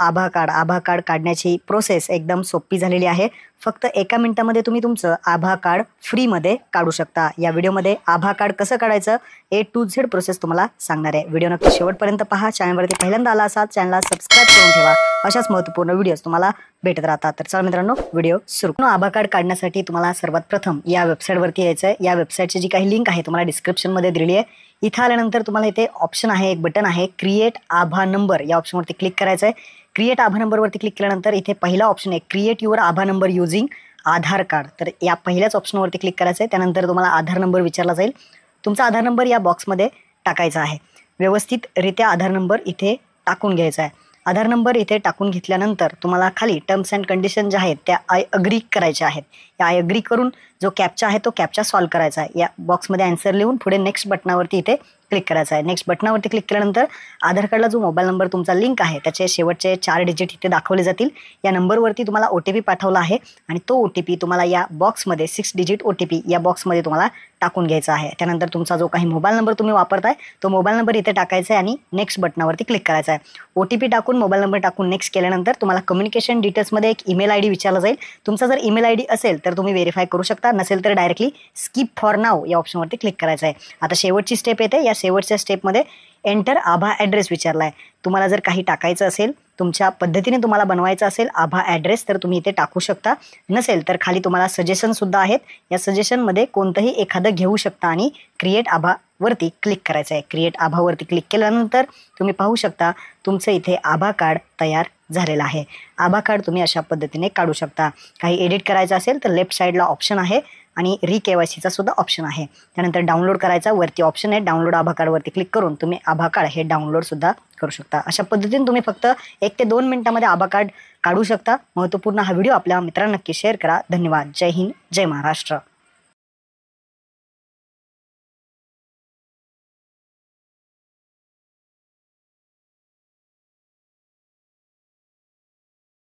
आभा card काढण्याची process एकदम सोपी झालेली आहे। फक्त 1 मिनिटामध्ये तुम्ही तुमचं आभा कार्ड फ्रीमध्ये काढू शकता। या व्हिडिओमध्ये आभा कार्ड कसं काढायचं A to Z प्रोसेस तुम्हाला सांगणार आहे। व्हिडिओ नक्की शेवटपर्यंत पहा। चॅनलवरती पहिल्यांदा आला असाल चॅनलला सबस्क्राईब करून ठेवा। अशाच महत्त्वपूर्ण व्हिडिओज तुम्हाला भेटत राहतात। तर चला मित्रांनो व्हिडिओ सुरू। आभा कार्ड काढण्यासाठी तुम्हाला सर्वात प्रथम या वेबसाईटवरती यायचं आहे। या वेबसाईटची जी काही लिंक आहे तुम्हाला डिस्क्रिप्शनमध्ये दिलेली आहे। इथं आल्यानंतर तुम्हाला इथे ऑप्शन आहे, एक बटन आहे क्रिएट आभा नंबर, या ऑप्शनवरती क्लिक करायचं आहे। क्रिएट आभा नंबरवरती क्लिक केल्यानंतर इथे पहिला ऑप्शन आहे create your Abha number using Aadhaar card. तर या पहिल्याच ऑप्शनवरती क्लिक करायचं आहे। त्यानंतर तुम्हाला आधार नंबर विचारला जाईल। तुमचा आधार नंबर या बॉक्समध्ये टाकायचा आहे। व्यवस्थितरित्या आधार नंबर इथे टाकून घ्यायचा आहे। आधार नंबर इथे टाकून घेतल्यानंतर तुम्हाला खाली टर्म्स अँड कंडिशन ज्या आहेत त्या आय अग्री करायच्या आहेत। या आय अग्री करून जो कॅप्चा आहे तो कॅप्चा सॉल्व करायचा आहे। या बॉक्समध्ये आन्सर लिहून पुढे नेक्स्ट बटनावरती इथे क्लिक करायचं आहे। नेक्स्ट बटनावरती क्लिक केल्यानंतर आधार कार्डला जो मोबाईल नंबर तुमचा लिंक आहे त्याचे शेवटचे 4 डिजिट इथे दाखवले जातील। या नंबरवरती तुम्हाला OTP पाठवला आहे आणि तो OTP तुम्हाला या बॉक्समध्ये 6 डिजिट OTP या बॉक्समध्ये तुम्हाला टाकून घ्यायचा आहे। त्यानंतर तुमचा जो काही मोबाईल नंबर तुम्ही वापरताय तो मोबाईल नंबर इथे टाकायचा आहे आणि नेक्स्ट बटनावरती क्लिक करायचा आहे। OTP टाकून मोबाईल नंबर टाकून नेक्स्ट केल्यानंतर तुम्हाला कम्युनिकेशन डिटेल्समध्ये एक ईमेल ID विचारला जाईल। तुमचा जर ईमेल ID असेल तर तुम्ही व्हेरीफाय करू शकता, नसेल तर डायरेक्टली स्किप फॉर नाव या ऑप्शनवरती क्लिक करायचं आहे। आता शेवटची स्टेप येते। या शेवटच्या स्टेपमध्ये एंटर आभा ॲड्रेस विचारला आहे। तुम्हाला जर काही टाकायचं असेल, तुमच्या पद्धतीने तुम्हाला बनवायचं असेल आभा ॲड्रेस तर तुम्ही इथे टाकू शकता, नसेल तर खाली तुम्हाला सजेशनसुद्धा आहेत। या सजेशनमध्ये कोणतंही एखादं घेऊ शकता आणि क्रिएट आभावरती क्लिक करायचं आहे। क्रिएट आभावरती क्लिक केल्यानंतर तुम्ही पाहू शकता तुमचं इथे आभा कार्ड तयार झालेलं आहे। आभा कार्ड तुम्ही अशा पद्धतीने काढू शकता। काही एडिट करायचं असेल तर लेफ्ट साईडला ऑप्शन आहे आणि KYCचा सुद्धा ऑप्शन आहे। त्यानंतर डाउनलोड करायचा वरती ऑप्शन आहे, डाउनलोड आभा कार्डवरती क्लिक करून तुम्ही आभा कार्ड हे डाउनलोड सुद्धा करू शकता। अशा पद्धतीने तुम्ही फक्त 1 ते 2 मिनिटांमध्ये आभा कार्ड काढू शकता। महत्त्वपूर्ण हा व्हिडिओ आपल्या मित्रांना नक्की शेअर करा। धन्यवाद। जय हिंद, जय महाराष्ट्र।